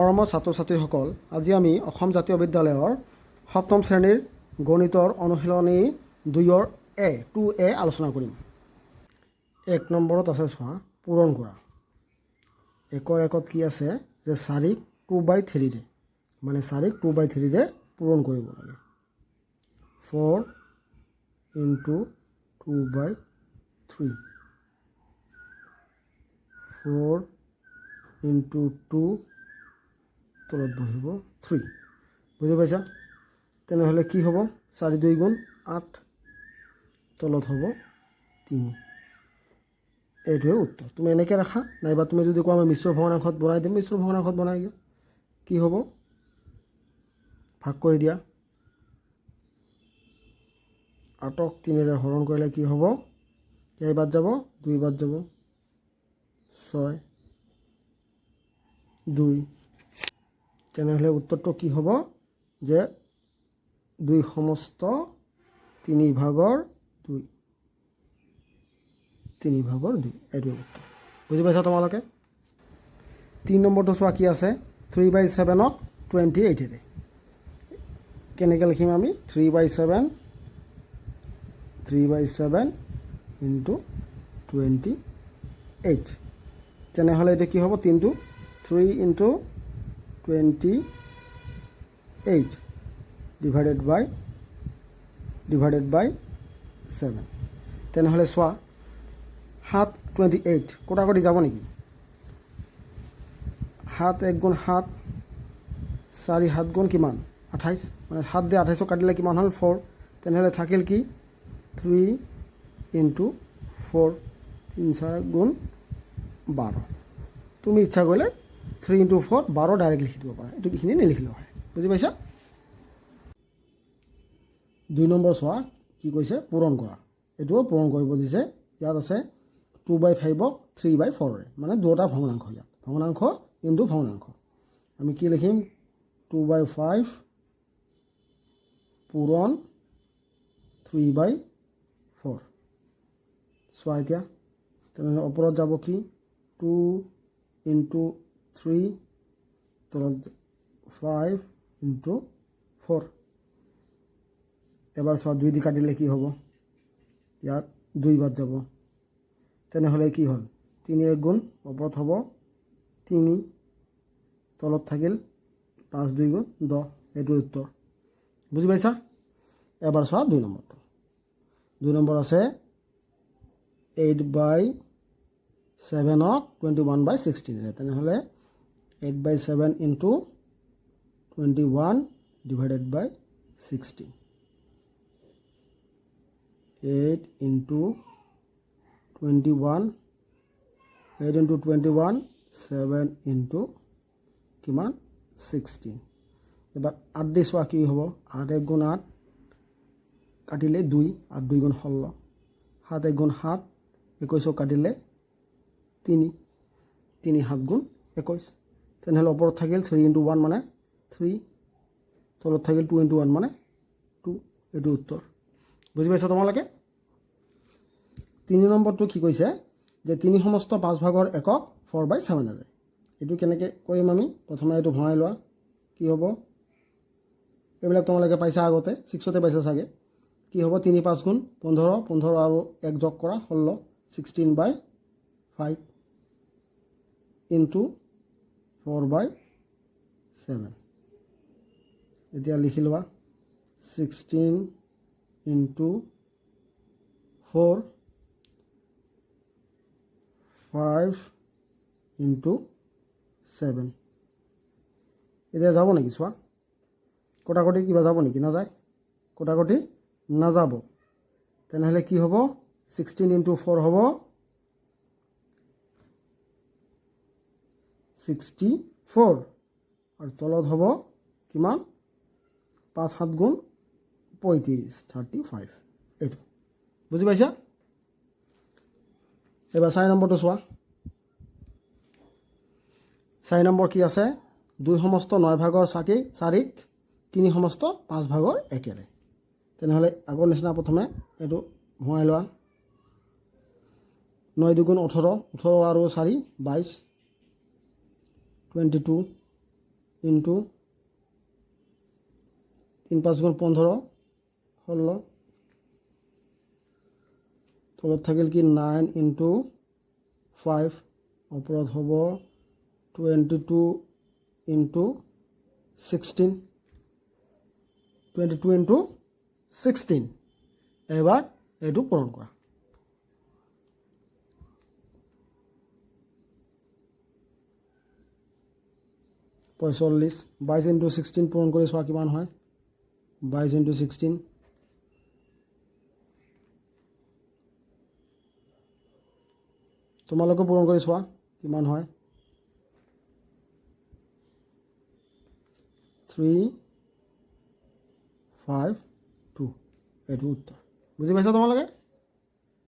মৰমৰ ছাত্ৰ ছাত্ৰীসকল, আজি আমি অসম জাতীয় বিদ্যালয়ৰ সপ্তম শ্ৰেণীৰ গণিতৰ অনুশীলনী 2 2A আলোচনা কৰিম। 1 নম্বৰত আছে চোৱা পূৰণ কৰা। 1ত কি আছে যে 4ক 2/3 মানে 4ক 2/3 পূৰণ কৰিব লাগে। 4 × 2/3 4 × 2 তলত বহিব 3। বুজি পাইছা? তেনেহ'লে কি হ'ব? 4 × 2 = 8, তলত হ'ব 3। এইটোৱে উত্তৰ। তুমি এনেকৈ ৰাখা, নাইবা তুমি যদি কোৱা আমি মিশ্ৰ ভগ্নাংশত বনাই দিম, মিশ্ৰ ভগ্নাংশত বনাই দিয়া। কি হ'ব? ভাগ কৰি দিয়া। 8ক 3ৰে হৰণ কৰিলে কি হ'ব? কেই বাদ যাব? 2 বাদ যাব। 6 2। তেনেহ'লে উত্তৰটো কি হ'ব? যে 2 সমস্ত 3/2 3/2 এইটোৱে উত্তৰ। বুজি পাইছা তোমালোকে? 3 নম্বৰটো চোৱা কি আছে? 3/7ক 28ৰে কেনেকৈ লিখিম আমি? 3/7 × 28। তেনেহ'লে এইটো কি হ'ব? 3টো 3 × 28 ডিভাইডেড বাই 7। তেনেহ'লে চোৱা 7 28 কটাকটি যাব নেকি? 7 1 × 7 4 7 গুণ কিমান? 28। মানে 7 দিয়ে 28ক কাটিলে কিমান হ'ল? 4। তেনেহ'লে থাকিল কি? 3 × 4 3 4 গুণ 12। তুমি ইচ্ছা কৰিলে 3 × 4 12 ডাইৰেক্ট লিখি দিব পাৰা। এইটো এইখিনি নিলিখিলেও হয়। বুজি পাইছা? 2 নম্বৰ চোৱা কি কৈছে? পূৰণ কৰা। এইটোও পূৰণ কৰিব দিছে। ইয়াত আছে 2/5ক 3/4ৰে মানে দুটা ভগ্নাংশ। ইয়াত ভগ্নাংশ কিন্তু ভগ্নাংশ। আমি কি লিখিম? 2/5 পূৰণ 3/4। চোৱা এতিয়া তেনেহ'লে ওপৰত যাব কি? 2 × 3 তলত 5 × 4। এবাৰ চোৱা 2 দি কাটিলে কি হ'ব? ইয়াত 2 বাদ যাব। তেনেহ'লে কি হ'ল? 3 1 গুণ ওপৰত হ'ব 3, তলত থাকিল 5 2 গুণ 10। এইটো উত্তৰ। বুজি পাইছা? এবাৰ চোৱা 2 নম্বৰটো। 2 নম্বৰ আছে 8/7ক 21/16ৰে। তেনেহ'লে 8/7 × 21 ডিভাইডেড বাই 16। 8 × 21 8 × 21 7 × কিমান? 16। এবাৰ 8 দি চোৱা কি হ'ব? 8 1 গুণ 8 কাটিলে 2, 8 2 গুণ 16। 7 1 গুণ 7 21ক কাটিলে 3, 3 7 গুণ 21। তেনেহ'লে ওপৰত থাকিল 3 × 1 মানে 3, তলত থাকিল 2 × 1 মানে 2। এইটো উত্তৰ। বুজি পাইছা তোমালোকে? 3 নম্বৰটো কি কৈছে? যে 3 সমস্ত 5/1 4/7ৰে। এইটো কেনেকৈ কৰিম আমি? প্ৰথমে এইটো ভঙাই লোৱা। কি হ'ব? এইবিলাক তোমালোকে পাইছা আগতে, 6তে পাইছা চাগে। কি হ'ব? 3 5 গুণ 15 15 আৰু 1 যোগ কৰা 16 16/5 × 4/7। এতিয়া লিখি লোৱা 16 × 4 5 × 7। এতিয়া যাব নেকি? চোৱা কটাকটি কিবা যাব নেকি? নাযায়। কটাকটি নাযাব। তেনেহ'লে কি হ'ব? 16 × 4 হ'ব 64 আৰু তলত হ'ব কিমান? 5 7 গুণ 35 35। এইটো বুজি পাইছা? এবাৰ 4 নম্বৰটো চোৱা। 4 নম্বৰ কি আছে? 2 সমস্ত 9/4ক 3 সমস্ত 5/1 1ৰে। তেনেহ'লে আগৰ নিচিনা প্ৰথমে এইটো ভঙাই লোৱা। 9 2 গুণ 18 18 আৰু 4 22 22 ইনটু 3 5 গুণ 15 16 তলত থাকিল কি 9 ইনটু 5 ওপৰত হ'ব 22 ইনটু 16 22 ইনটু 16 এবাৰ এইটো পূৰণ কৰা পঁয়চল্লিছ 22 ইনটু 16 পূৰণ কৰি চোৱা কিমান হয় 22 ইনটু 16 তোমালোকে পূৰণ কৰি চোৱা কিমান হয় 3 5 2 এইটো উত্তৰ বুজি পাইছা তোমালোকে